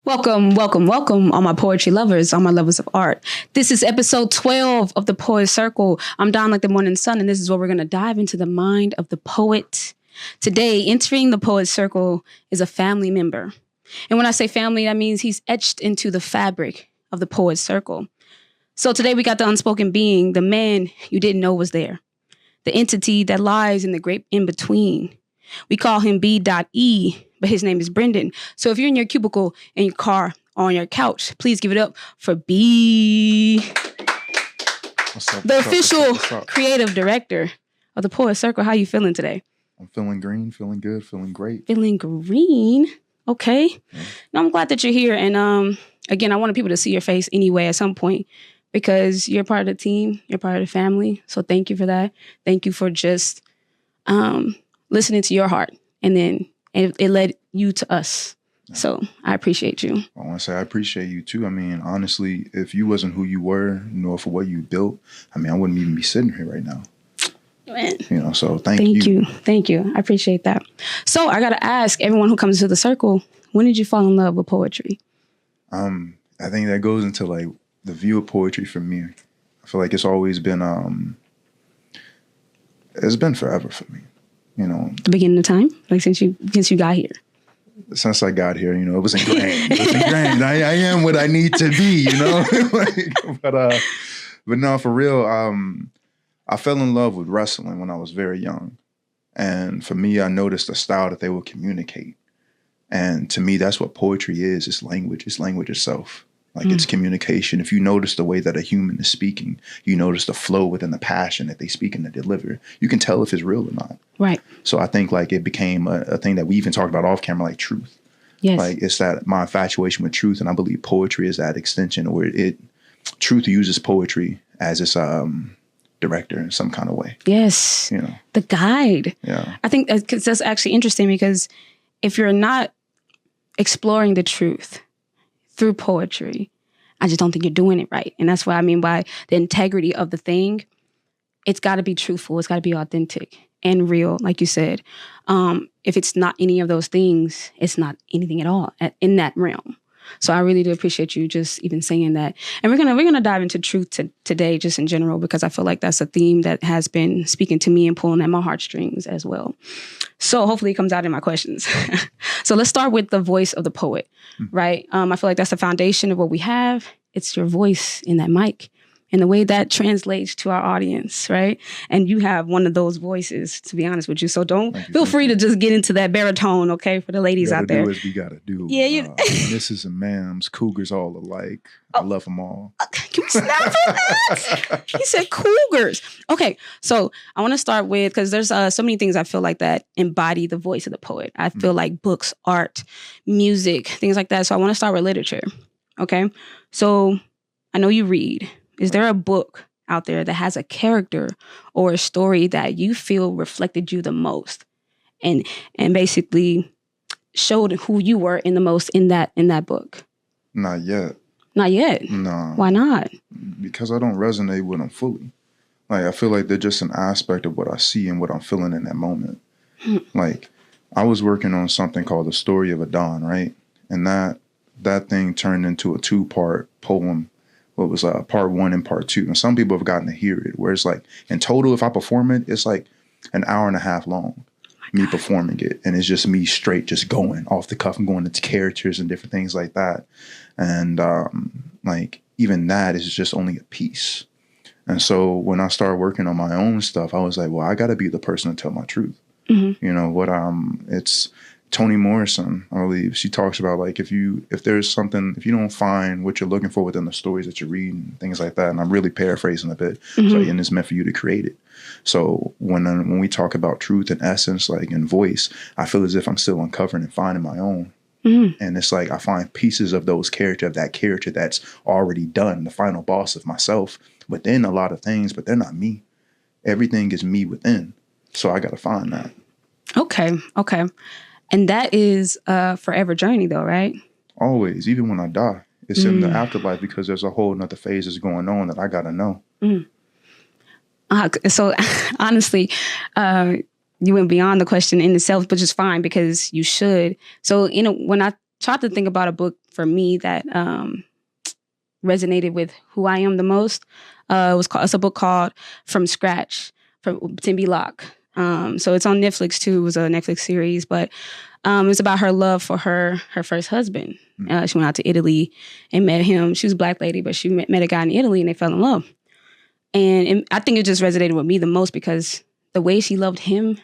Welcome, welcome, welcome, all my poetry lovers, all my lovers of art. This is episode 12 of the Poet Circle. I'm Dawn like the morning sun, and this is where we're going to dive into the mind of the poet. Today, entering the Poet Circle is a family member. And when I say family, that means he's etched into the fabric of the Poet Circle. So today we got the unspoken being, the man you didn't know was there, the entity that lies in the great in-between. We call him B.E., but his name is Brendan. So if you're in your cubicle, in your car, or on your couch, please give it up for B. What's up? The official creative director of the Poet Circle. How you feeling today? I'm feeling green, feeling good, feeling great. Feeling green? Okay. Yeah. No, I'm glad that you're here. And again, I wanted people to see your face anyway at some point because you're part of the team, you're part of the family. So thank you for that. Thank you for just listening to your heart. And then it led you to us. Yeah. So I appreciate you. I want to say I appreciate you too. I mean, honestly, if you wasn't who you were, nor for what you built, I mean, I wouldn't even be sitting here right now. Man. You know, so thank you. Thank you. I appreciate that. So I got to ask everyone who comes to the circle, when did you fall in love with poetry? I think that goes into like the view of poetry for me. I feel like it's always been, it's been forever for me. You know, the beginning of time, like since you got here. Since I got here, you know, it was ingrained. It was ingrained. I am what I need to be, you know. but no, for real. I fell in love with wrestling when I was very young, and for me, I noticed the style that they would communicate, and to me, that's what poetry is. It's language. It's language itself. Like it's communication. If you notice the way that a human is speaking, you notice the flow within the passion that they speak and they deliver. You can tell if it's real or not. Right. So I think like it became a thing that we even talked about off camera, like truth. Yes. Like it's that my infatuation with truth, and I believe poetry is that extension where truth uses poetry as its director in some kind of way. Yes. You know, the guide. Yeah. I think that's actually interesting because if you're not exploring the truth through poetry, I just don't think you're doing it right. And that's what I mean by the integrity of the thing. It's got to be truthful. It's got to be authentic and real, like you said. If it's not any of those things, it's not anything at all in that realm. So I really do appreciate you just even saying that. And we're gonna dive into truth today, just in general, because I feel like that's a theme that has been speaking to me and pulling at my heartstrings as well. So hopefully it comes out in my questions. So let's start with the voice of the poet, right? I feel like that's the foundation of what we have. It's your voice in that mic and the way that translates to our audience, right? And you have one of those voices, to be honest with you. So feel free to just get into that baritone, okay, for the ladies out there. Do as we gotta do. Yeah, Mrs. and Ma'ams, cougars all alike. I love them all. Can we snap for that? He said cougars. Okay, so I want to start with, because there's so many things I feel like that embody the voice of the poet. I feel like books, art, music, things like that. So I want to start with literature, okay? So I know you read. Is there a book out there that has a character or a story that you feel reflected you the most and basically showed who you were in the most in that book? Not yet. Not yet? No. Why not? Because I don't resonate with them fully. Like, I feel like they're just an aspect of what I see and what I'm feeling in that moment. Like, I was working on something called The Story of a Dawn, right? And that thing turned into a 2-part poem. What was part 1 and part 2. And some people have gotten to hear it, where it's like, in total, if I perform it, it's like an hour and a half long, me performing it. And it's just me straight, just going off the cuff and going into characters and different things like that. And like, even that is just only a piece. And so when I started working on my own stuff, I was like, well, I got to be the person to tell my truth. Mm-hmm. You know, it's Toni Morrison, I believe, she talks about like if there's something, if you don't find what you're looking for within the stories that you read and things like that, and I'm really paraphrasing a bit, so, and it's meant for you to create it. So when we talk about truth and essence, like in voice, I feel as if I'm still uncovering and finding my own. And it's like I find pieces of that character that's already done, the final boss of myself within a lot of things, but they're not me. Everything is me within. So I got to find that. Okay. And that is a forever journey though, right? Always, even when I die. It's in the afterlife because there's a whole nother phase that's going on that I got to know. So honestly, you went beyond the question in itself, but just fine because you should. So, when I tried to think about a book for me that resonated with who I am the most. It's a book called From Scratch from Tim B. Locke. So it's on Netflix too. It was a Netflix series, but it's about her love for her first husband. She went out to Italy and met him. She was a Black lady, but she met a guy in Italy and they fell in love. And I think it just resonated with me the most because the way she loved him,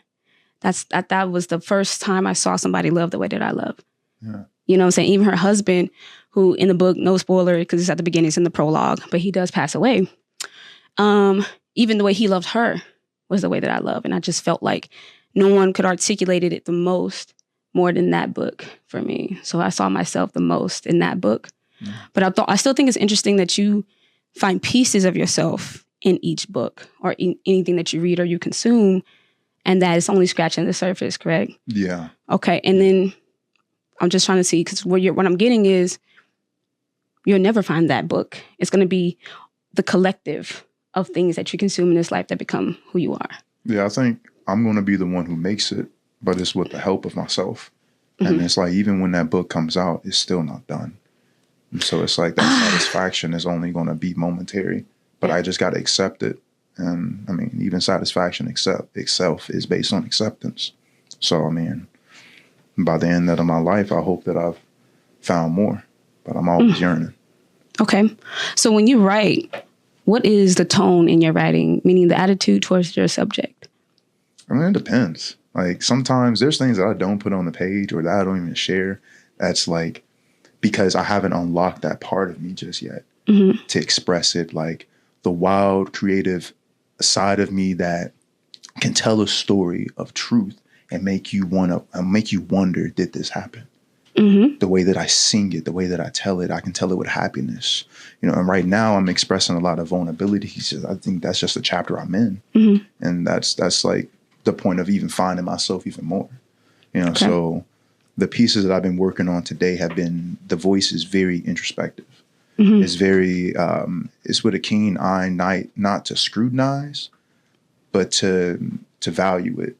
that was the first time I saw somebody love the way that I love. Yeah. You know what I'm saying? Even her husband, who in the book, no spoiler, because it's at the beginning, it's in the prologue, but he does pass away. Even the way he loved her was the way that I love. And I just felt like no one could articulate it the most more than that book for me. So I saw myself the most in that book. Yeah. But I still think it's interesting that you find pieces of yourself in each book or in anything that you read or you consume, and that it's only scratching the surface, correct? Yeah. Okay. And then I'm just trying to see, because what I'm getting is you'll never find that book. It's going to be the collective of things that you consume in this life that become who you are. Yeah, I think I'm going to be the one who makes it, but it's with the help of myself. Mm-hmm. And it's like, even when that book comes out, it's still not done. And so it's like that satisfaction is only going to be momentary, but I just got to accept it. And I mean, even satisfaction itself is based on acceptance. So, I mean, by the end of my life, I hope that I've found more, but I'm always yearning. Okay. So when you write, what is the tone in your writing, meaning the attitude towards your subject? I mean, it depends. Like sometimes there's things that I don't put on the page or that I don't even share. That's like, because I haven't unlocked that part of me just yet to express it. Like the wild, creative side of me that can tell a story of truth and make you wonder, did this happen? Mm-hmm. The way that I sing it, the way that I tell it, I can tell it with happiness. You know, and right now I'm expressing a lot of vulnerability. I think that's just a chapter I'm in. Mm-hmm. And that's like the point of even finding myself even more. You know, okay. So the pieces that I've been working on today have been, the voice is very introspective. Mm-hmm. It's very, it's with a keen eye, not to scrutinize, but to value it.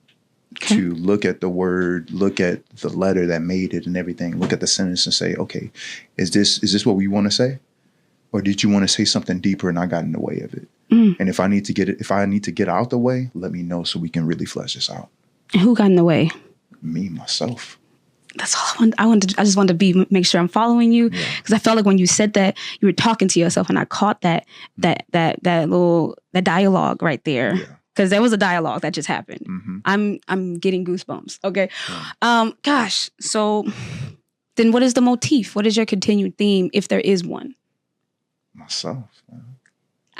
Okay. To look at the word, look at the letter that made it and everything, look at the sentence and say, okay, is this what we want to say? Or did you want to say something deeper and I got in the way of it? Mm. And if I need to get out the way, let me know so we can really flesh this out. And who got in the way? Me, myself. That's all I just wanted to make sure I'm following you, because I felt like when you said that, you were talking to yourself, and I caught that dialogue right there. Yeah. Because there was a dialogue that just happened. Mm-hmm. I'm getting goosebumps. Okay. Yeah. Gosh. So then what is the motif? What is your continued theme, if there is one? Myself.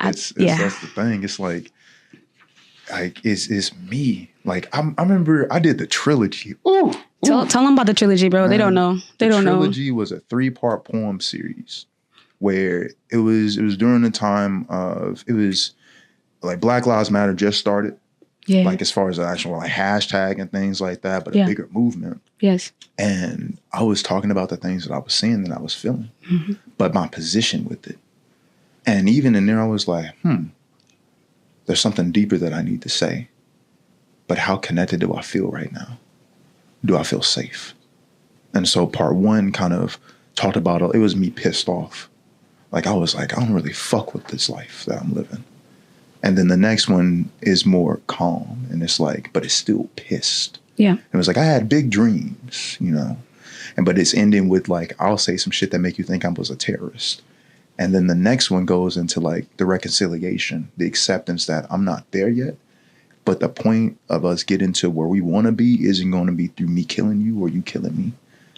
That's the thing. It's like it's me. Like I remember I did the trilogy. Ooh. Tell them about the trilogy, bro. Man, they don't know. The trilogy was a 3-part poem series where it was during the time of, it was like Black Lives Matter just started. Yeah. Like as far as the actual like hashtag and things like that, but a bigger movement. Yes. And I was talking about the things that I was seeing, that I was feeling, but my position with it. And even in there, I was like, there's something deeper that I need to say. But how connected do I feel right now? Do I feel safe? And so part 1 kind of talked about, it was me pissed off. Like I was like, I don't really fuck with this life that I'm living. And then the next one is more calm, and it's like, but it's still pissed. Yeah. It was like, I had big dreams, you know, but it's ending with like, I'll say some shit that make you think I was a terrorist. And then the next one goes into like the reconciliation, the acceptance that I'm not there yet. But the point of us getting to where we want to be isn't going to be through me killing you or you killing me.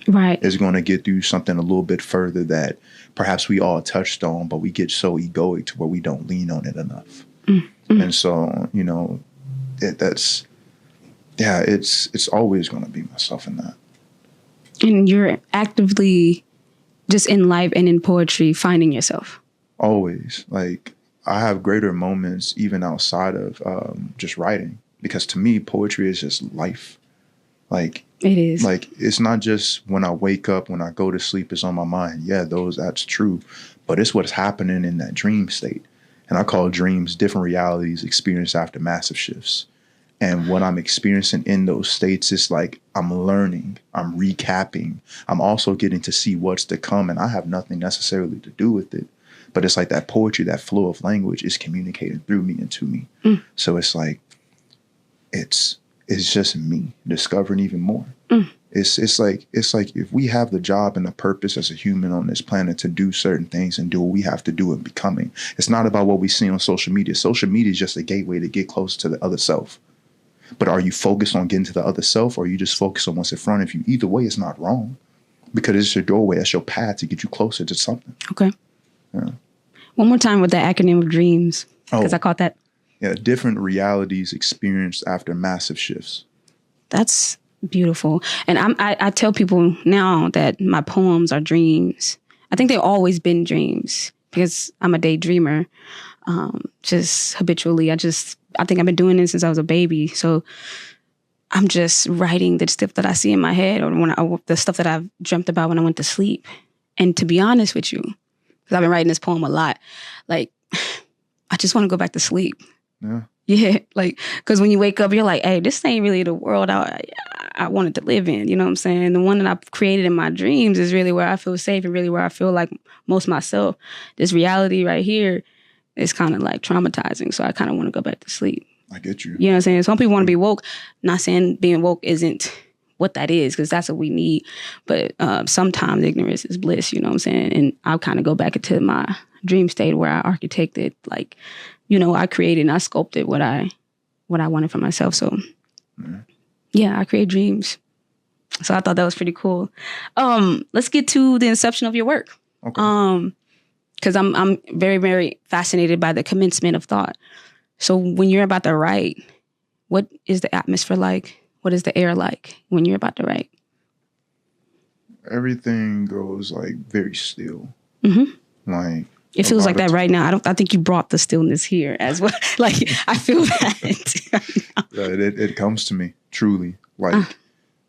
Right. It's going to get through something a little bit further that perhaps we all touched on, but we get so egoic to where we don't lean on it enough. Mm-hmm. And so, you know, it's always going to be myself in that. And you're actively just in life and in poetry finding yourself. Always. Like I have greater moments even outside of just writing, because to me, poetry is just life. Like it is. Like it's not just when I wake up, when I go to sleep, it's on my mind. Yeah, that's true. But it's what's happening in that dream state. And I call dreams different realities experienced after massive shifts. And what I'm experiencing in those states is like I'm learning, I'm recapping, I'm also getting to see what's to come, and I have nothing necessarily to do with it. But it's like that poetry, that flow of language is communicating through me and to me. So it's like it's just me discovering even more. It's like if we have the job and the purpose as a human on this planet to do certain things and do what we have to do in becoming. It's not about what we see on social media. Social media is just a gateway to get closer to the other self. But are you focused on getting to the other self, or are you just focused on what's in front of you? Either way, it's not wrong, because it's your doorway, it's your path to get you closer to something. Okay. Yeah. One more time with the acronym of dreams, because I caught that. Yeah, different realities experienced after massive shifts. That's beautiful. And I tell people now that my poems are dreams. I think they've always been dreams because I'm a daydreamer. Just habitually, I think I've been doing this since I was a baby. So I'm just writing the stuff that I see in my head, or the stuff that I've dreamt about when I went to sleep. And to be honest with you, because I've been writing this poem a lot, like I just want to go back to sleep. Yeah. Yeah, like, because when you wake up, you're like, hey, this ain't really the world I wanted to live in. You know what I'm saying? The one that I've created in my dreams is really where I feel safe and really where I feel like most myself. This reality right here is kind of like traumatizing. So I kind of want to go back to sleep. I get you. You know what I'm saying? Some people want to be woke. Not saying being woke isn't what that is, because that's what we need. But sometimes ignorance is bliss, you know what I'm saying? And I'll kind of go back into my dream state where I architected, like, you know, I created and I sculpted what I wanted for myself. So, yeah, I create dreams. So I thought that was pretty cool. Let's get to the inception of your work. Okay. Because I'm very, very fascinated by the commencement of thought. So when you're about to write, what is the atmosphere like? What is the air like when you're about to write? Everything goes like very still. Like, it feels like that right now. I think you brought the stillness here as well. Like, I feel that. It comes to me truly. Like,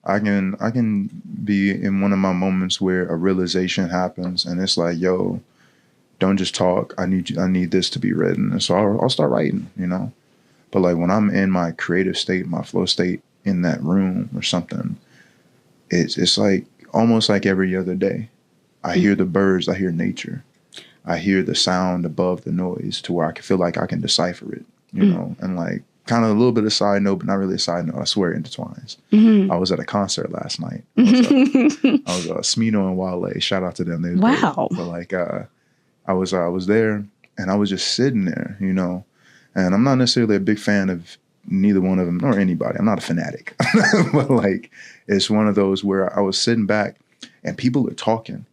I can be in one of my moments where a realization happens, and it's like, yo, don't just talk. I need this to be written, and so I'll start writing. You know, but like when I'm in my creative state, my flow state in that room or something, it's like almost like every other day. I hear the birds. I hear nature. I hear the sound above the noise to where I can feel like I can decipher it, you know, and like kind of a little bit of side note, but not really a side note. I swear it intertwines. I was at a concert last night. I was Smino and Wale. Shout out to them. They was wow. Great. But like I was there and I was just sitting there, you know, and I'm not necessarily a big fan of neither one of them nor anybody. I'm not a fanatic, but like it's one of those where I was sitting back and people are talking.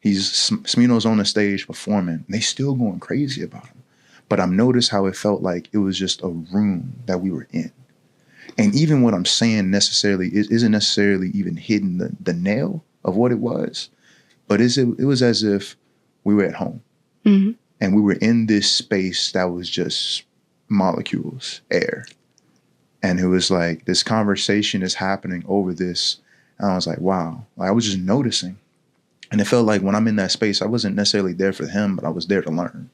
Smino's on the stage performing. And they still going crazy about him. But I've noticed how it felt like it was just a room that we were in. And even what I'm saying necessarily isn't necessarily even hitting the nail of what it was. But it was as if we were at home. And we were in this space that was just molecules, air. And it was like this conversation is happening over this. And I was like, wow. Like, I was just noticing. And it felt like when I'm in that space, I wasn't necessarily there for him, but I was there to learn,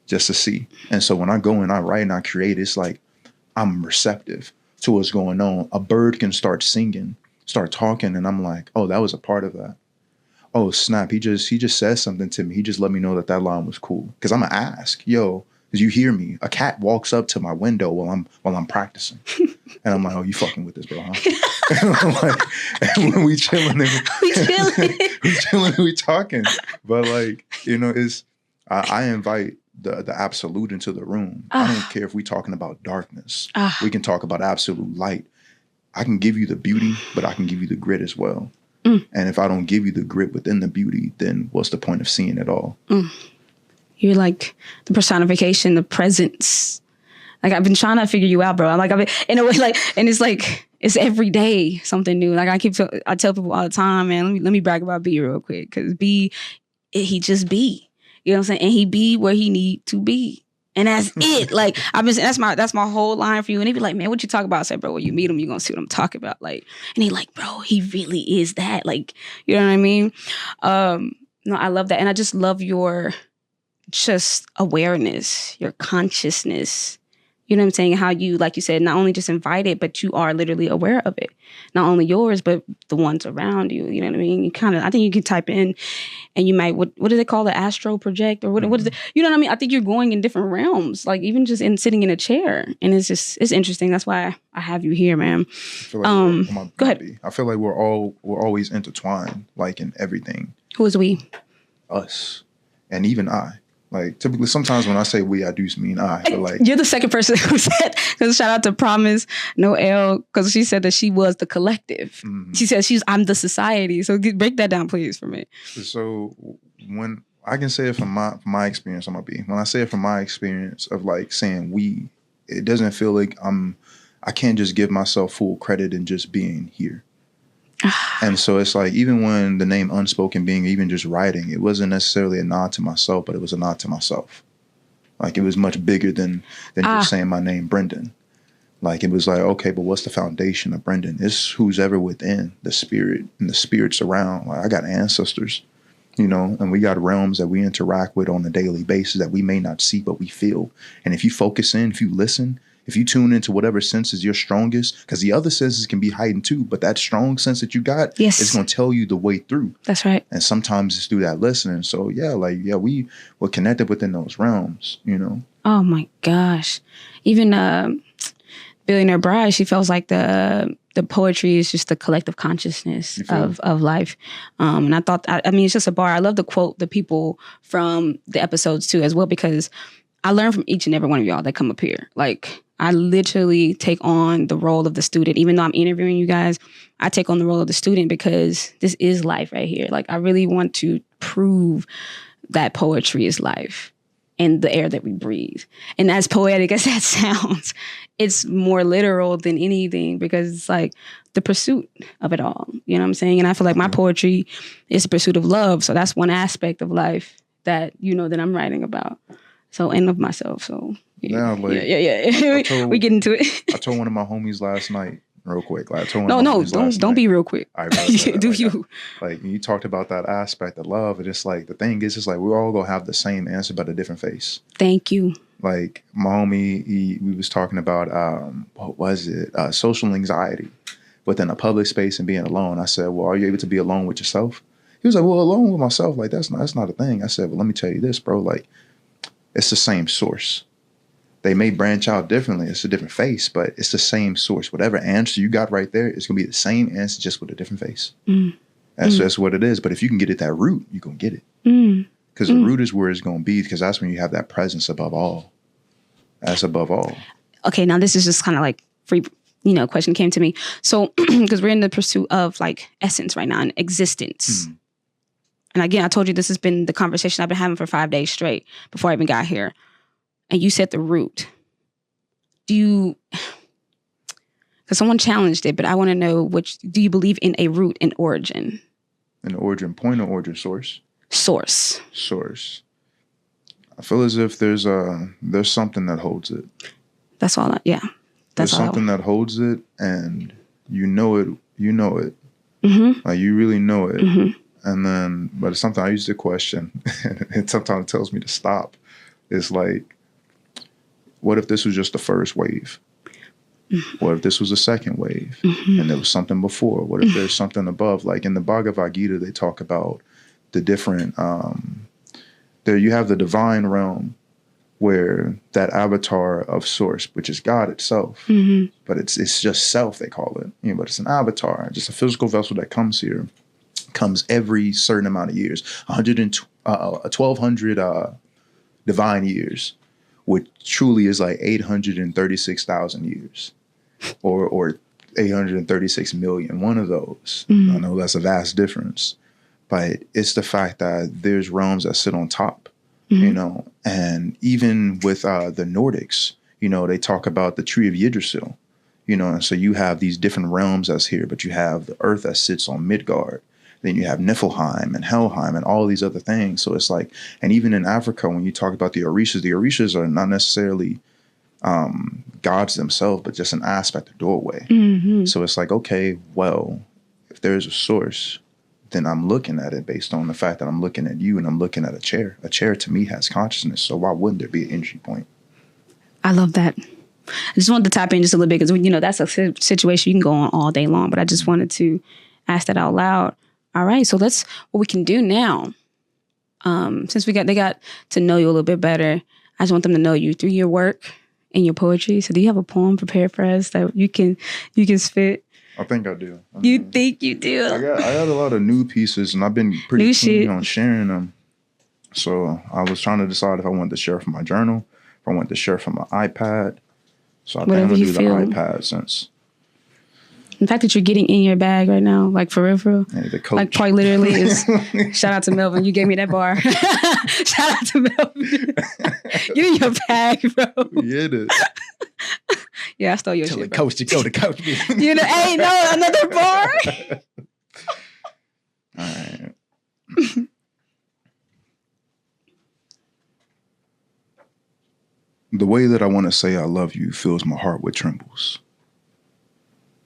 just to see. And so when I go and I write and I create, it's like I'm receptive to what's going on. A bird can start singing, start talking, and I'm like, oh, that was a part of that. Oh, snap, he just said something to me. He just let me know that line was cool. Because I'm going to ask, yo, did you hear me? A cat walks up to my window while I'm practicing. And I'm like, oh, you fucking with this, bro, huh? And I'm like, and when we chilling, we talking. But like, you know, I invite the absolute into the room. I don't care if we talking about darkness. We can talk about absolute light. I can give you the beauty, but I can give you the grit as well. And if I don't give you the grit within the beauty, then what's the point of seeing it all? You're like the personification, the presence. Like, I've been trying to figure you out, bro. I'm like, I've been in a way, like, and it's like, it's every day something new. Like, I tell people all the time, man, let me brag about B real quick. Cause B, he just be, you know what I'm saying? And he be where he need to be. And that's it. Like, that's my whole line for you. And he be like, man, what you talk about? I said, bro, when you meet him, you're going to see what I'm talking about. Like, and he like, bro, he really is that. Like, you know what I mean? No, I love that. And I just love your just awareness, your consciousness. You You know what I'm saying? How you, like you said, not only just invite it, but you are literally aware of it. Not only yours, but the ones around you. You know what I mean? You kind of, I think you can type in and you might, what do they call it? Astro project or what is it? You know what I mean? I think you're going in different realms, like even just in sitting in a chair. And it's interesting. That's why I have you here, man. Go ahead. I feel like we're always intertwined, like in everything. Who is we? Us. And even I. Like typically, sometimes when I say we, I do mean I. But like you're the second person who said. Because shout out to Promise Noelle, because she said that she was the collective. She said I'm the society. So break that down, please, for me. So when I can say it from my experience, when I say it from my experience of like saying we, it doesn't feel like I can't just give myself full credit in just being here. And so it's like, even when the name Unspoken Being, even just writing, it wasn't necessarily a nod to myself, but it was a nod to myself. Like it was much bigger than just saying my name, Brendan. Like it was like, okay, but what's the foundation of Brendan? It's who's ever within the spirit and the spirits around. Like I got ancestors, you know, and we got realms that we interact with on a daily basis that we may not see, but we feel. And if you focus in, if you listen, if you tune into whatever sense is your strongest, because the other senses can be heightened too, but that strong sense that you got is going to tell you the way through. That's right. And sometimes it's through that listening. So we were connected within those realms, you know. Oh my gosh. Even Billionaire Bride, she feels like the poetry is just the collective consciousness of life. And I thought, I mean, it's just a bar. I love to quote the people from the episodes too as well, because I learn from each and every one of y'all that come up here. Like, I literally take on the role of the student. Even though I'm interviewing you guys, I take on the role of the student because this is life right here. Like, I really want to prove that poetry is life and the air that we breathe. And as poetic as that sounds, it's more literal than anything, because it's like the pursuit of it all. You know what I'm saying? And I feel like my poetry is the pursuit of love. So that's one aspect of life that, you know, that I'm writing about. So, and of myself. So, yeah. We get into it. I told one of my homies last night, real quick. Like, I told don't be real quick. You talked about that aspect of love, and it's like, the thing is, it's like we're all gonna have the same answer but a different face. Thank you. Like my homie, we was talking about what was it? Social anxiety within a public space and being alone. I said, well, are you able to be alone with yourself? He was like, well, alone with myself, like that's not a thing. I said, well, let me tell you this, bro. Like, it's the same source. They may branch out differently. It's a different face, but it's the same source. Whatever answer you got right there, it's going to be the same answer, just with a different face. That's what it is. But if you can get at that root, you're going to get it. Because the root is where it's going to be, because that's when you have that presence above all. That's above all. Okay, now this is just kind of like free, question came to me. So, because we're in the pursuit of like essence right now and existence. And again, I told you this has been the conversation I've been having for 5 days straight before I even got here. And you said the root. Because someone challenged it, but I want to know, do you believe in a root and origin? An origin point or origin source? Source. I feel as if there's something that holds it. That's all. There's something that holds it, and you know it. Like, you really know it. And then, but it's something I used to question, and sometimes it tells me to stop. It's like, what if this was just the first wave? What if this was a second wave? And there was something before? What if there's something above? Like in the Bhagavad Gita, they talk about the different, there you have the divine realm, where that avatar of source, which is God itself, but it's just self, they call it, but it's an avatar, just a physical vessel that comes every certain amount of years, 1,200 divine years, which truly is like 836,000 years, or 836 million, one of those. I know that's a vast difference, but it's the fact that there's realms that sit on top, and even with the Nordics, they talk about the tree of Yggdrasil, and so you have these different realms that's here, but you have the earth that sits on Midgard. Then you have Niflheim and Helheim and all these other things. So it's like, and even in Africa, when you talk about the Orishas are not necessarily gods themselves, but just an aspect of doorway. So it's like, okay, well, if there's a source, then I'm looking at it based on the fact that I'm looking at you and I'm looking at a chair. A chair to me has consciousness. So why wouldn't there be an entry point? I love that. I just wanted to tap in just a little bit because, that's a situation you can go on all day long. But I just wanted to ask that out loud. All right. So what we can do now, since they got to know you a little bit better, I just want them to know you through your work and your poetry. So do you have a poem prepared for us that you can spit? I think I do. You think you do? I got a lot of new pieces, and I've been pretty keen on sharing them. So I was trying to decide if I wanted to share from my journal, if I wanted to share from my iPad. So I think I'm going to do the iPad since. The fact that you're getting in your bag right now, like for real, hey, the coach. Like quite literally is, shout out to Melvin. You gave me that bar. Shout out to Melvin. Get in your bag, bro. Yeah, it is. Yeah, I stole your Tell shit, the bro. coach to go to coach me. Hey, no, another bar. All right. The way that I want to say I love you fills my heart with trembles.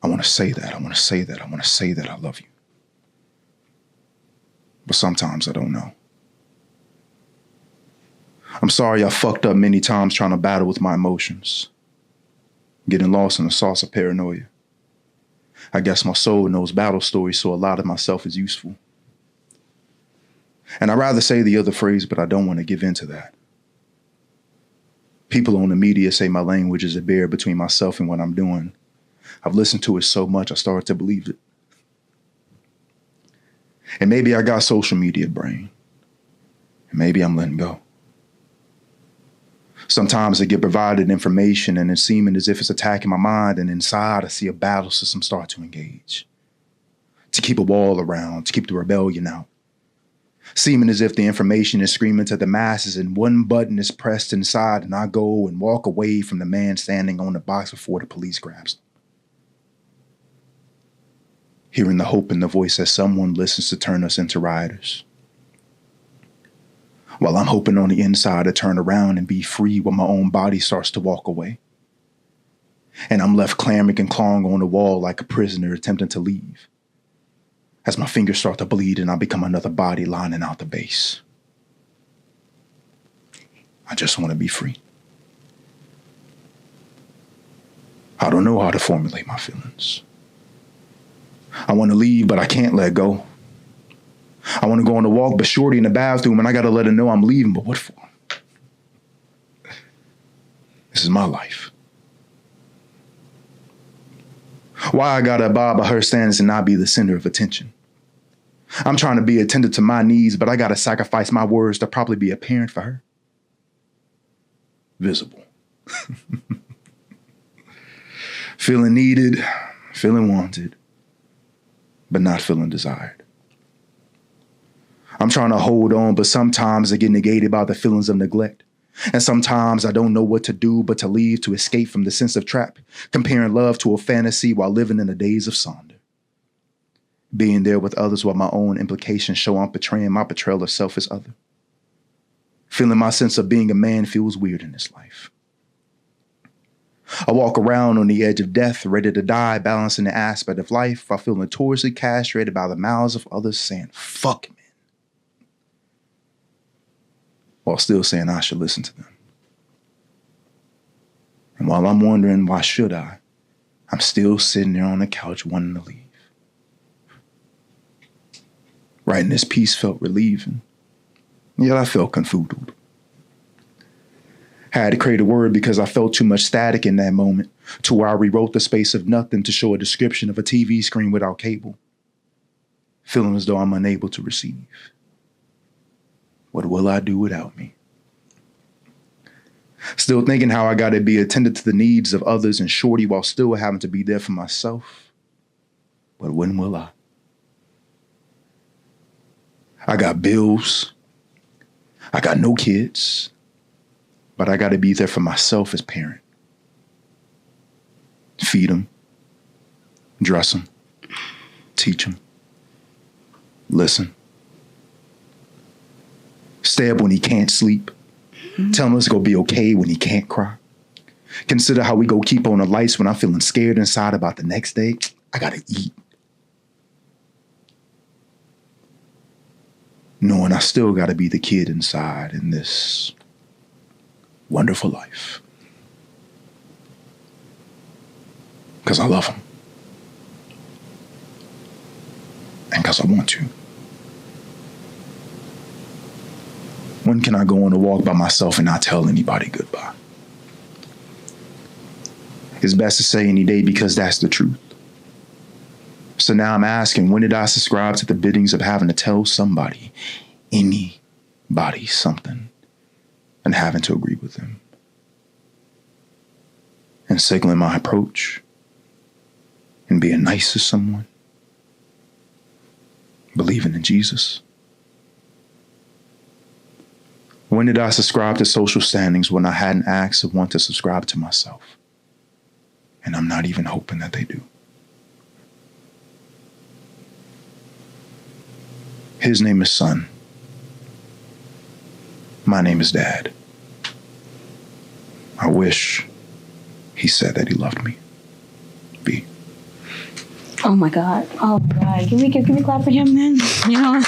I want to say that. I want to say that. I want to say that I love you. But sometimes I don't know. I'm sorry I fucked up many times trying to battle with my emotions. Getting lost in the sauce of paranoia. I guess my soul knows battle stories, so a lot of myself is useful. And I'd rather say the other phrase, but I don't want to give in to that. People on the media say my language is a barrier between myself and what I'm doing. I've listened to it so much, I started to believe it. And maybe I got social media brain. And maybe I'm letting go. Sometimes I get provided information and it's seeming as if it's attacking my mind, and inside I see a battle system start to engage. To keep a wall around, to keep the rebellion out. Seeming as if the information is screaming to the masses and one button is pressed inside and I go and walk away from the man standing on the box before the police grabs them. Hearing the hope in the voice as someone listens to turn us into rioters. While I'm hoping on the inside to turn around and be free when my own body starts to walk away. And I'm left clambering and clawing on the wall like a prisoner attempting to leave. As my fingers start to bleed and I become another body lining out the base. I just want to be free. I don't know how to formulate my feelings. I want to leave, but I can't let go. I want to go on a walk, but shorty in the bathroom, and I got to let her know I'm leaving, but what for? This is my life. Why I got to abide by her standards and not be the center of attention? I'm trying to be attentive to my needs, but I got to sacrifice my words to probably be a parent for her. Visible. Feeling needed, feeling wanted, but not feeling desired. I'm trying to hold on, but sometimes I get negated by the feelings of neglect. And sometimes I don't know what to do but to leave to escape from the sense of trap, comparing love to a fantasy while living in the days of Sonder. Being there with others while my own implications show I'm portraying my portrayal of self as other. Feeling my sense of being a man feels weird in this life. I walk around on the edge of death, ready to die, balancing the aspect of life while feeling notoriously castrated by the mouths of others saying, fuck men. While still saying I should listen to them. And while I'm wondering why should I, I'm still sitting there on the couch wanting to leave. Writing this piece felt relieving, yet I felt confounded. I had to create a word because I felt too much static in that moment, to where I rewrote the space of nothing to show a description of a TV screen without cable, feeling as though I'm unable to receive. What will I do without me? Still thinking how I got to be attentive to the needs of others and shorty while still having to be there for myself. But when will I? I got bills. I got no kids. But I got to be there for myself as parent. Feed them. Dress them. Teach them. Listen. Stab when he can't sleep. Tell him it's going to be okay when he can't cry. Consider how we go keep on the lights when I'm feeling scared inside about the next day. I got to eat. Knowing I still got to be the kid inside in this wonderful life. Because I love him. And because I want to. When can I go on a walk by myself and not tell anybody goodbye? It's best to say any day because that's the truth. So now I'm asking, when did I subscribe to the biddings of having to tell somebody, anybody, something, and having to agree with them? And signaling my approach and being nice to someone, believing in Jesus. When did I subscribe to social standings when I hadn't asked to want to subscribe to myself? And I'm not even hoping that they do. His name is Son. My name is Dad. I wish he said that he loved me. B. Oh my God. Oh my God. Can we clap for him then? You know?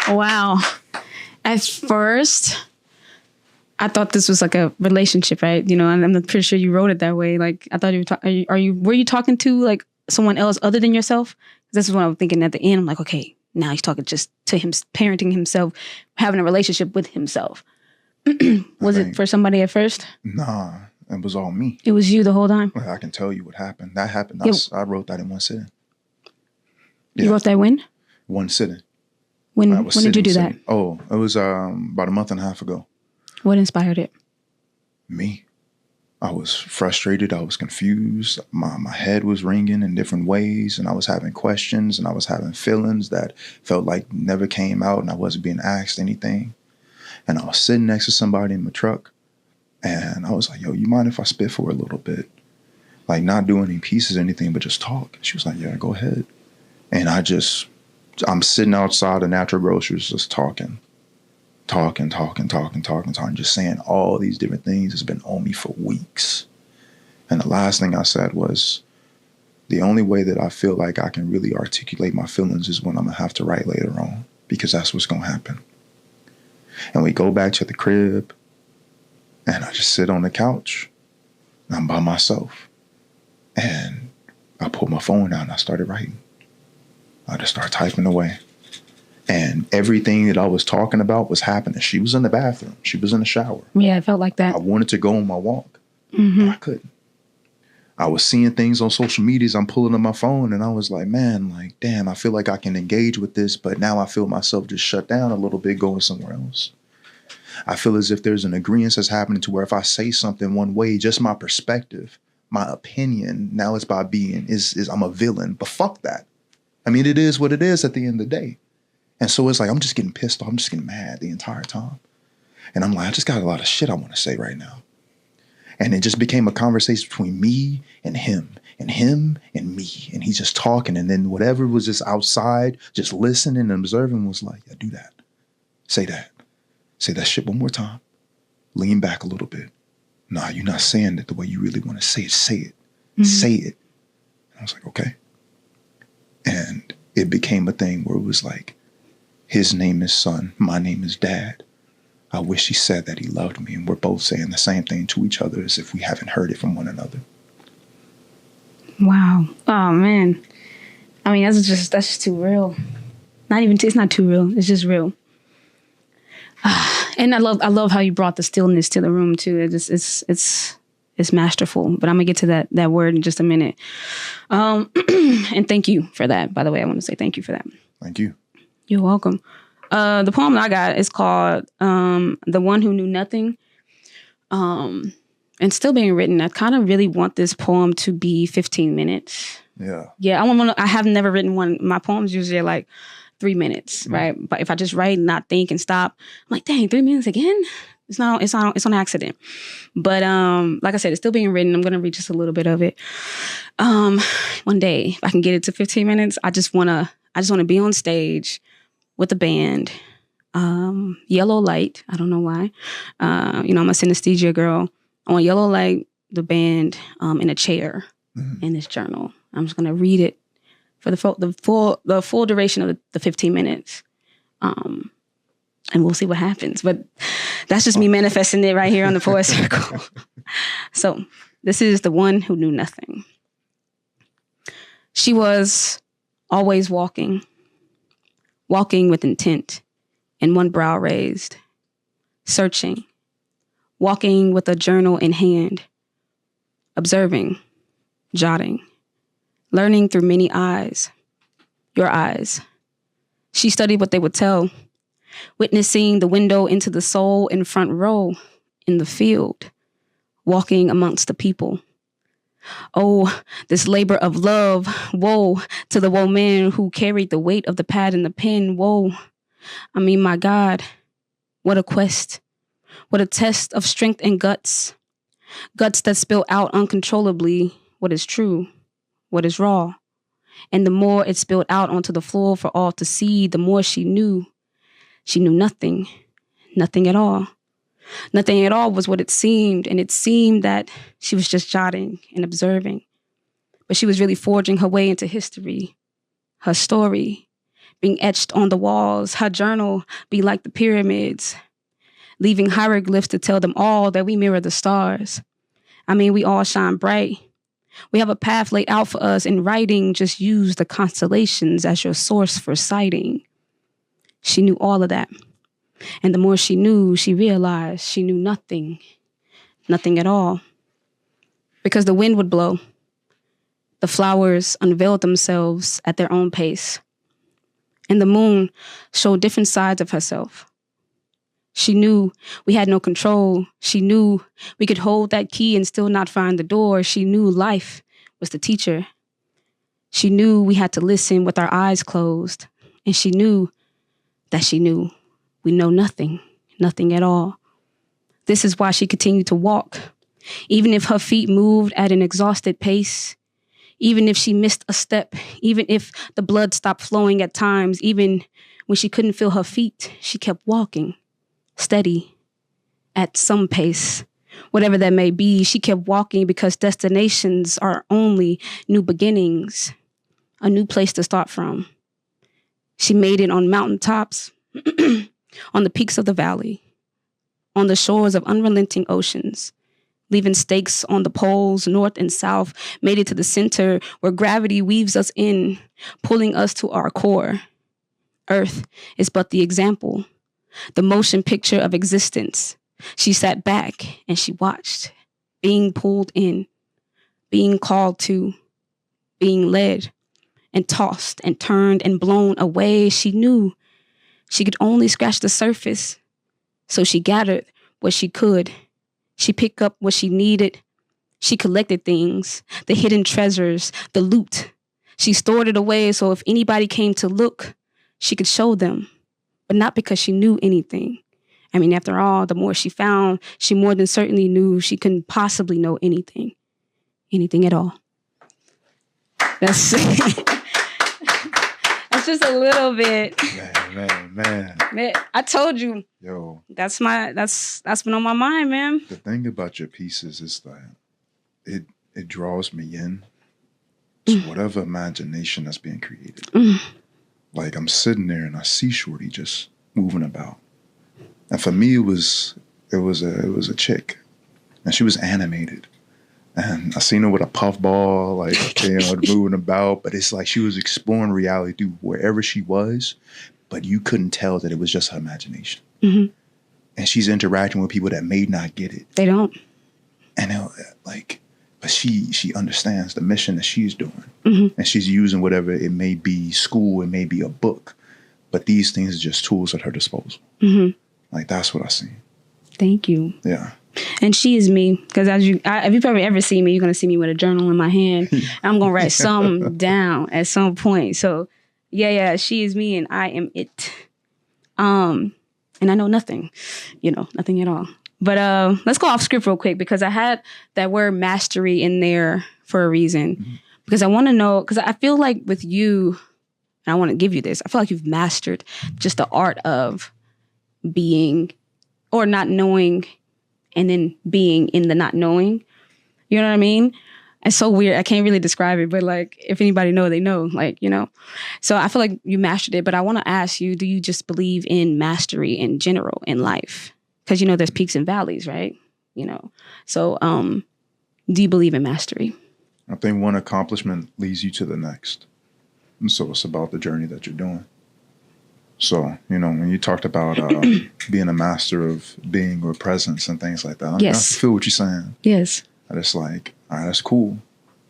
Wow. At first, I thought this was like a relationship, right? You know, and I'm pretty sure you wrote it that way. Like, I thought were you talking to like someone else other than yourself? This is what I'm thinking at the end. I'm like, okay, now he's talking just to him, parenting himself, having a relationship with himself. Was it for somebody at first? Nah, it was all me. It was you the whole time? I can tell you what happened. That happened. I wrote that in one sitting. You wrote that when? One sitting. When did you do that? Oh, it was about a month and a half ago. What inspired it? Me. I was frustrated. I was confused. My head was ringing in different ways, and I was having questions, and I was having feelings that felt like never came out, and I wasn't being asked anything. And I was sitting next to somebody in my truck, and I was like, yo, you mind if I spit for a little bit? Like, not do any pieces or anything, but just talk. She was like, yeah, go ahead. And I'm sitting outside the Natural Grocers just talking, just saying all these different things that's been on me for weeks. And the last thing I said was, the only way that I feel like I can really articulate my feelings is when I'm going to have to write later on, because that's what's going to happen. And we go back to the crib, and I just sit on the couch, and I'm by myself. And I pulled my phone out, and I started writing. I just started typing away. And everything that I was talking about was happening. She was in the bathroom. She was in the shower. Yeah, it felt like that. I wanted to go on my walk, but I couldn't. I was seeing things on social medias. I'm pulling up my phone, and I was like, man, like, damn, I feel like I can engage with this, but now I feel myself just shut down a little bit going somewhere else. I feel as if there's an agreement that's happening to where if I say something one way, just my perspective, my opinion, now it's by being, is I'm a villain. But fuck that. I mean, it is what it is at the end of the day. And so it's like, I'm just getting pissed off. I'm just getting mad the entire time. And I'm like, I just got a lot of shit I want to say right now. And it just became a conversation between me and him and me. And he's just talking. And then whatever was just outside, just listening and observing was like, yeah, do that. Say that. Say that shit one more time. Lean back a little bit. Nah, you're not saying it the way you really want to say it. Say it. Mm-hmm. Say it. And I was like, okay. And it became a thing where it was like, his name is Son. My name is Dad. I wish he said that he loved me. And we're both saying the same thing to each other as if we haven't heard it from one another. Wow. Oh, man. I mean, that's just too real. It's not too real. It's just real. And I love how you brought the stillness to the room too. It's masterful. But I'm gonna get to that word in just a minute. And thank you for that. By the way, I want to say thank you for that. Thank you. You're welcome. The poem that I got is called "The One Who Knew Nothing," and still being written. I kind of really want this poem to be 15 minutes. Yeah. I have never written one. My poems usually are like 3 minutes, right? But if I just write and not think and stop, I'm like, dang, 3 minutes again? It's on accident. But like I said, it's still being written. I'm gonna read just a little bit of it. One day, if I can get it to 15 minutes, I just wanna be on stage with a band. Yellow light. I don't know why. I'm a synesthesia girl. I want yellow light, the band, in a chair, in this journal. I'm just gonna read it for the full duration of the 15 minutes. And we'll see what happens. But that's just me manifesting it right here on the Poet Circle. So This is the one who knew nothing. She was always walking with intent and one brow raised, searching, walking with a journal in hand, observing, jotting, learning through many eyes, your eyes. She studied what they would tell, witnessing the window into the soul in front row, in the field, walking amongst the people. Oh, this labor of love, woe to the woe man who carried the weight of the pad and the pen, woe. I mean, my God, what a quest, what a test of strength and guts that spill out uncontrollably what is true, what is raw. And the more it spilled out onto the floor for all to see, the more she knew. She knew nothing, nothing at all. Nothing at all was what it seemed, and it seemed that she was just jotting and observing. But she was really forging her way into history, her story, being etched on the walls, her journal be like the pyramids, leaving hieroglyphs to tell them all that we mirror the stars. I mean, we all shine bright. We have a path laid out for us in writing. Just use the constellations as your source for sighting. She knew all of that. And the more she knew, she realized she knew nothing, nothing at all. Because the wind would blow. The flowers unveiled themselves at their own pace. And the moon showed different sides of herself. She knew we had no control. She knew we could hold that key and still not find the door. She knew life was the teacher. She knew we had to listen with our eyes closed. And she knew that she knew we know nothing, nothing at all. This is why she continued to walk. Even if her feet moved at an exhausted pace, even if she missed a step, even if the blood stopped flowing at times, even when she couldn't feel her feet, she kept walking, steady, at some pace. Whatever that may be, she kept walking because destinations are only new beginnings, a new place to start from. She made it on mountaintops, on the peaks of the valley, on the shores of unrelenting oceans, leaving stakes on the poles, north and south, made it to the center where gravity weaves us in, pulling us to our core. Earth is but the example, the motion picture of existence. She sat back and she watched, being pulled in, being called to, being led, and tossed and turned and blown away. She knew she could only scratch the surface. So she gathered what she could. She picked up what she needed. She collected things, the hidden treasures, the loot. She stored it away so if anybody came to look, she could show them, but not because she knew anything. I mean, after all, the more she found, she more than certainly knew she couldn't possibly know anything at all. That's that's just a little bit. Man, I told you. Yo, that's been on my mind, man. The thing about your pieces is that it draws me in to whatever imagination that's being created. Like I'm sitting there and I see Shorty just moving about, and for me it was a chick, and she was animated, and I seen her with a puffball, like moving about, but it's like she was exploring reality through wherever she was. But you couldn't tell that it was just her imagination. Mm-hmm. And she's interacting with people that may not get it. They don't. And but she understands the mission that she's doing. Mm-hmm. And she's using whatever it may be, school, it may be a book. But these things are just tools at her disposal. Mm-hmm. Like, that's what I see. Thank you. Yeah. And she is me. Because if you probably ever see me, you're going to see me with a journal in my hand. I'm going to write something down at some point. So, yeah, she is me and I am it. And I know nothing, nothing at all. But let's go off script real quick because I had that word mastery in there for a reason. Mm-hmm. Because I want to know, because I feel like with you, and I want to give you this, I feel like you've mastered just the art of being or not knowing and then being in the not knowing. You know what I mean? It's so weird. I can't really describe it, but like, if anybody know, they know, So I feel like you mastered it, but I want to ask you, do you just believe in mastery in general in life? Because, there's peaks and valleys, right? So do you believe in mastery? I think one accomplishment leads you to the next. And so it's about the journey that you're doing. So, when you talked about being a master of being or presence and things like that, Yes. I feel what you're saying. Yes. And it's like, all right, that's cool,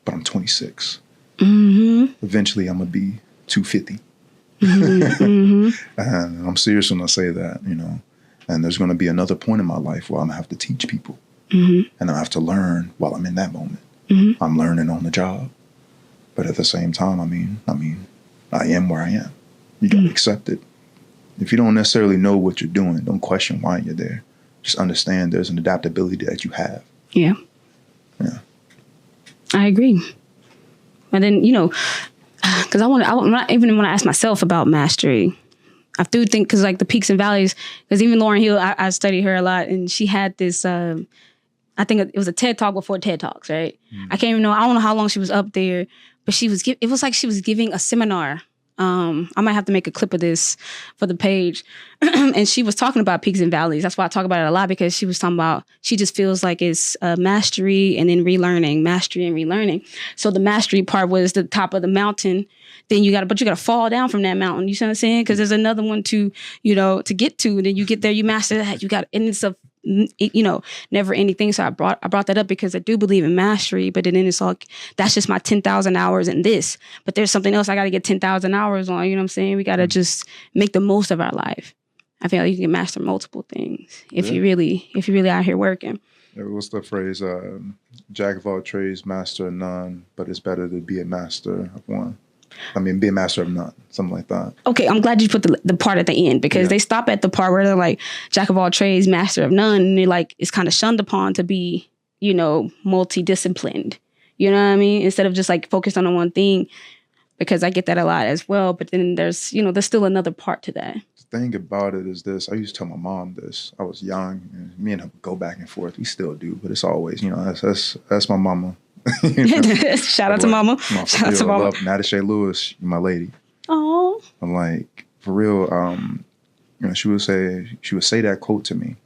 but I'm 26. Mm-hmm. Eventually, I'm going to be 250. Mm-hmm. And I'm serious when I say that, And there's going to be another point in my life where I'm going to have to teach people. Mm-hmm. And I have to learn while I'm in that moment. Mm-hmm. I'm learning on the job. But at the same time, I am where I am. You got to accept it. If you don't necessarily know what you're doing, don't question why you're there. Just understand there's an adaptability that you have. Yeah. Yeah. I agree. And then, because even when I ask myself about mastery, I do think, because like the peaks and valleys, because even Lauryn Hill, I study her a lot, and she had this, I think it was a TED Talk before TED Talks, right? I can't even know, I don't know how long she was up there, but it was like she was giving a seminar. I might have to make a clip of this for the page. And she was talking about peaks and valleys. That's why I talk about it a lot, because she was talking about, she just feels like it's mastery and then relearning, mastery and relearning. So the mastery part was the top of the mountain. Then you got to fall down from that mountain. You see what I'm saying? Because there's another one to get to. And then you get there, you master that. And it's a, never anything. So I brought that up because I do believe in mastery, but then it's like, that's just my 10,000 hours in this, but there's something else I got to get 10,000 hours on. You know what I'm saying? We got to just make the most of our life. I feel like you can master multiple things if you really out here working. What's the phrase? Jack of all trades, master of none, but it's better to be a master of one. Be a master of none, something like that. Okay, I'm glad you put the part at the end, because they stop at the part where they're like, jack of all trades, master of none. And they're like, it's kind of shunned upon to be, multidisciplined. You know what I mean? Instead of just like focused on one thing, because I get that a lot as well. But then there's still another part to that. The thing about it is this. I used to tell my mom this. I was young, and me and her would go back and forth. We still do, but it's always, that's my mama. Shout out to mama. Shout out to mama. Natasha Lewis, my lady. Oh. I'm like, for real, she would say that quote to me,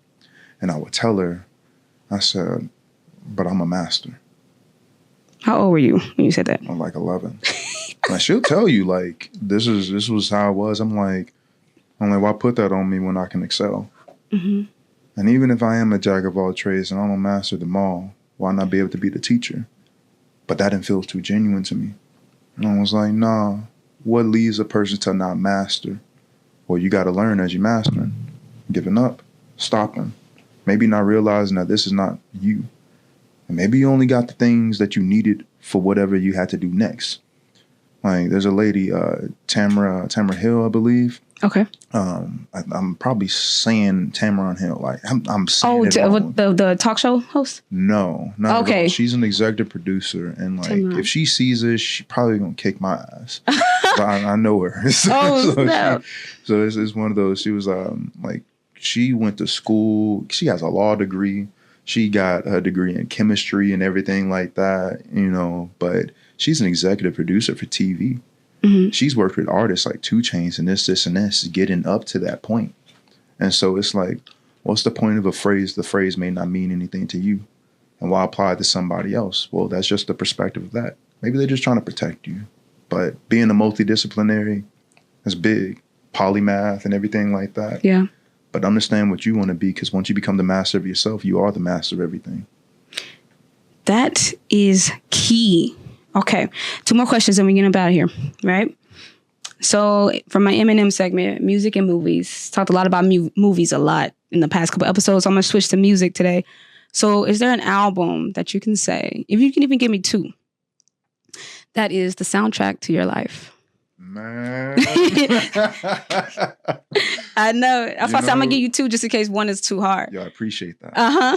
and I would tell her, I said, but I'm a master. How old were you when you said that? I'm like 11. And she'll tell you, like, this was how it was. I'm like, why put that on me when I can excel? Mm-hmm. And even if I am a jack of all trades and I'm a master of them all, why not be able to be the teacher? But that didn't feel too genuine to me. And I was like, nah, what leads a person to not master? Well, you got to learn as you mastering. Giving up, stopping, maybe not realizing that this is not you. And maybe you only got the things that you needed for whatever you had to do next. Like, there's a lady, Tamara Hill, I believe. Okay. I'm probably saying Tamron Hill. Like, I'm saying the talk show host? No, not okay. At all. She's an executive producer, and like, if she sees this, she probably gonna kick my ass. I know her. So it's one of those. She was like, she went to school. She has a law degree. She got a degree in chemistry and everything like that, but she's an executive producer for TV. Mm-hmm. She's worked with artists like 2 Chainz and this, and this, getting up to that point. And so it's like, what's the point of a phrase? The phrase may not mean anything to you. And why apply it to somebody else? Well, that's just the perspective of that. Maybe they're just trying to protect you. But being a multidisciplinary is big. Polymath and everything like that. Yeah. But understand what you want to be, because once you become the master of yourself, you are the master of everything. That is key. Okay, 2 more questions and we get up out of here, right? So from my Eminem segment, music and movies, talked a lot about movies a lot in the past couple episodes. So I'm going to switch to music today. So is there an album that you can say, if you can even give me 2, that is the soundtrack to your life? Man. I know. That's why I said I'm going to give you 2 just in case one is too hard. Yeah, I appreciate that. Uh-huh.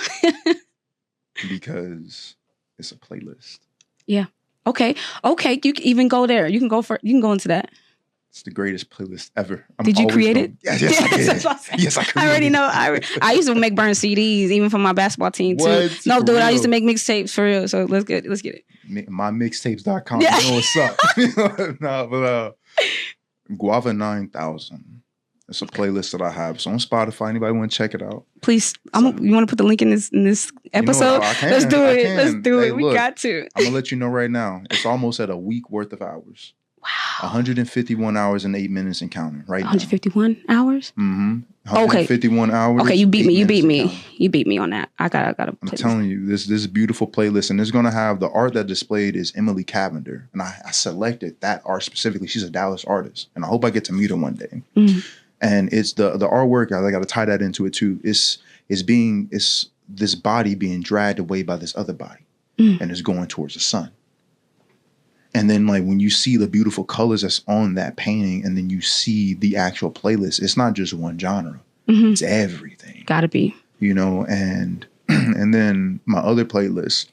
Because it's a playlist. Yeah. Okay. You can even go there. You can go into that. It's the greatest playlist ever. Did you create it? Yes, I did. Yes, I created it. I already know. I used to make burn CDs, even for my basketball team, too. What? No, dude, I used to make mixtapes for real. So let's get it. MyMixtapes.com. Yeah. You know what's up. No, but Guava 9000 It's a playlist that I have. So on Spotify, anybody want to check it out? Please, you want to put the link in this episode? I can. Let's do it. Can. Let's do Hey, it. We look, got to. I'm gonna let you know right now. It's almost at a week worth of hours. Wow. 151 hours and 8 minutes and counting. Right 151 now. hours. 151 hours. Okay, you beat me. You beat me on that. I gotta. I'm telling you, this is a beautiful playlist, and it's gonna have the art that displayed is Emily Cavender, and I selected that art specifically. She's a Dallas artist, and I hope I get to meet her one day. And it's the artwork. I got to tie that into it too. It's this body being dragged away by this other body, and it's going towards the sun. And then like when you see the beautiful colors that's on that painting, and then you see the actual playlist, it's not just one genre. It's everything. Gotta be. You know, and then my other playlist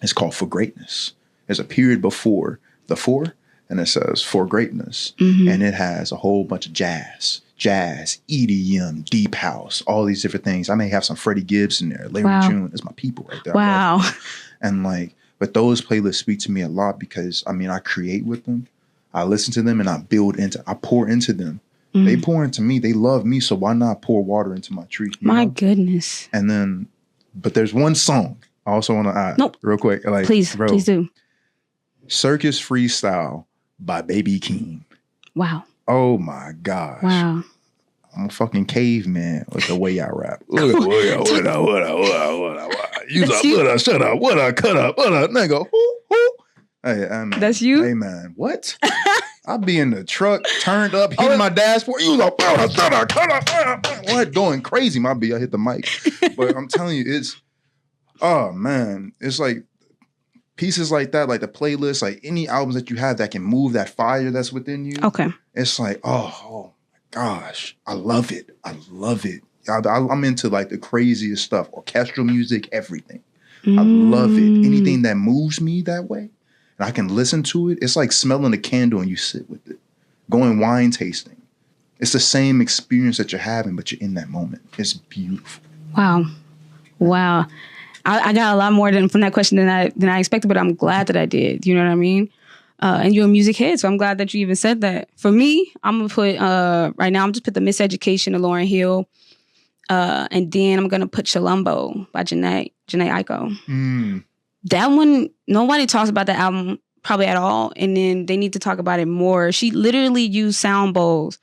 is called For Greatness. There's a period before the four, and it says For Greatness. And it has a whole bunch of jazz, EDM, deep house, all these different things. I may have some Freddie Gibbs in there. Larry June is my people right there. Wow. And like, but those playlists speak to me a lot because I mean, I create with them, I listen to them, and I pour into them. They pour into me. They love me. So why not pour water into my tree? My goodness. And then, but there's one song I also want to add real quick. Like, please do. Circus Freestyle by Baby Keem. Wow. Oh my gosh. Wow. I'm a fucking caveman with the way I rap. What shut up, what I cut up, what I nigga. Hey, man. That's you? Hey, man. What? I be in the truck, turned up, hitting my dashboard. You like, what? Going crazy, my B. I hit the mic. But I'm telling you, oh, man. It's like pieces like that, like the playlist, like any albums that you have that can move that fire that's within you. Okay. It's like, oh my gosh. I love it. I love it. I'm into like the craziest stuff, orchestral music, everything. I love it. Anything that moves me that way. And I can listen to it. It's like smelling a candle and you sit with it. Going wine tasting. It's the same experience that you're having, but you're in that moment. It's beautiful. Wow. I got a lot more from that question than I expected, but I'm glad that I did. You know what I mean? And you're a music head, so I'm glad that you even said that. For me, I'm gonna put right now. I'm just put the Miseducation of Lauryn Hill, and then I'm gonna put Chilombo by Jhené Aiko. That one, nobody talks about that album probably at all, and then they need to talk about it more. She literally used sound bowls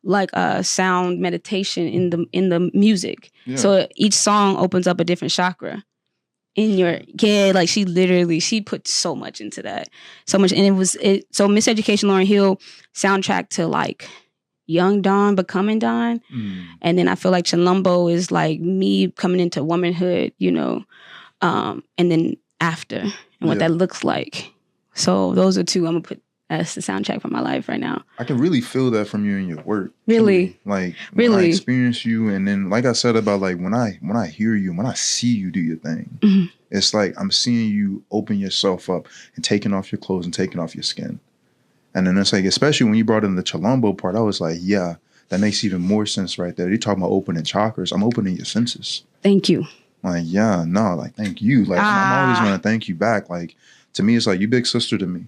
like a sound meditation in the music. Yeah. So each song opens up a different chakra in your head. Like she put so much into that, so much, and so Miseducation, Lauryn Hill soundtrack to like Young Dawn becoming Dawn, and then I feel like Chilombo is like me coming into womanhood, you know, and then after and what that looks like. So those are two I'm gonna put as the soundtrack for my life right now. I can really feel that from you in your work. Really? Truly. Like when I experience you, and then like I said about like when I hear you, when I see you do your thing, it's like I'm seeing you open yourself up and taking off your clothes and taking off your skin. And then it's like, especially when you brought in the Chilombo part, I was like, yeah, that makes even more sense right there. You're talking about opening chakras. I'm opening your senses. Thank you. Like, yeah, no, like, thank you. Like, I'm always going to thank you back. Like, to me, it's like you big sister to me,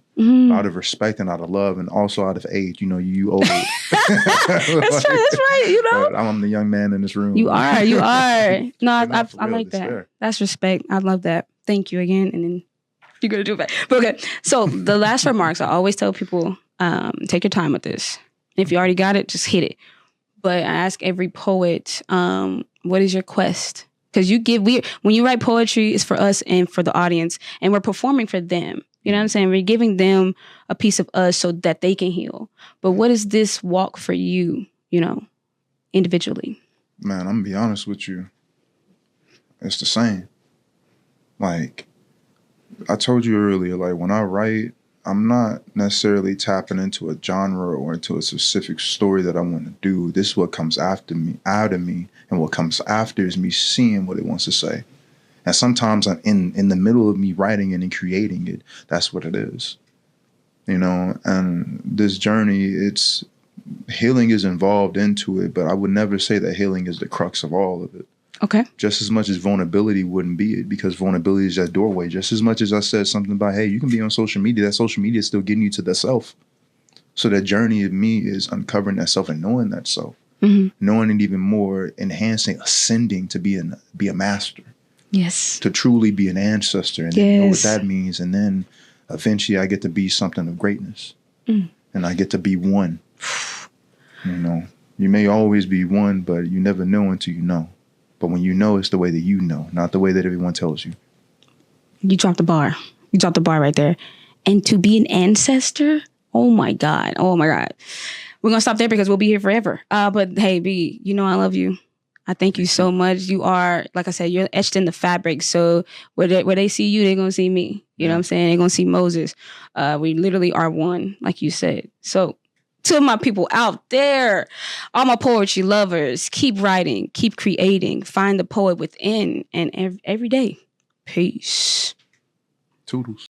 out of respect and out of love, and also out of age. You know, you older. That's right. You know, but I'm the young man in this room. You are. No, I like that. Fair. That's respect. I love that. Thank you again, and then you're gonna do it back. But okay, so the last remarks, I always tell people, take your time with this. If you already got it, just hit it. But I ask every poet, what is your quest? Because when you write poetry, it's for us and for the audience, and we're performing for them. You know what I'm saying? We're giving them a piece of us so that they can heal. But what is this walk for you, you know, individually? Man, I'm gonna be honest with you. It's the same. Like, I told you earlier, like when I write, I'm not necessarily tapping into a genre or into a specific story that I want to do. This is what comes out of me, and what comes after is me seeing what it wants to say. And sometimes I'm in the middle of me writing it and creating it. That's what it is, you know. And this journey, healing is involved into it, but I would never say that healing is the crux of all of it. Okay. Just as much as vulnerability wouldn't be it, because vulnerability is that doorway. Just as much as I said something about, hey, you can be on social media, that social media is still getting you to the self. So that journey of me is uncovering that self and knowing that self. knowing it even more, enhancing, ascending to be a master. Yes. To truly be an ancestor and then know what that means. And then eventually I get to be something of greatness. And I get to be one. You know, you may always be one, but you never know until you know. But when you know, it's the way that you know, not the way that everyone tells you. You dropped the bar. You dropped the bar right there. And to be an ancestor, oh my God. Oh my God. We're going to stop there because we'll be here forever. But hey, B, you know I love you. I thank you so much. You are, like I said, you're etched in the fabric. So where they see you, they're going to see me. You know what I'm saying? They're going to see Moses. We literally are one, like you said. So to my people out there, all my poetry lovers, keep writing, keep creating, find the poet within, and every day. Peace. Toodles.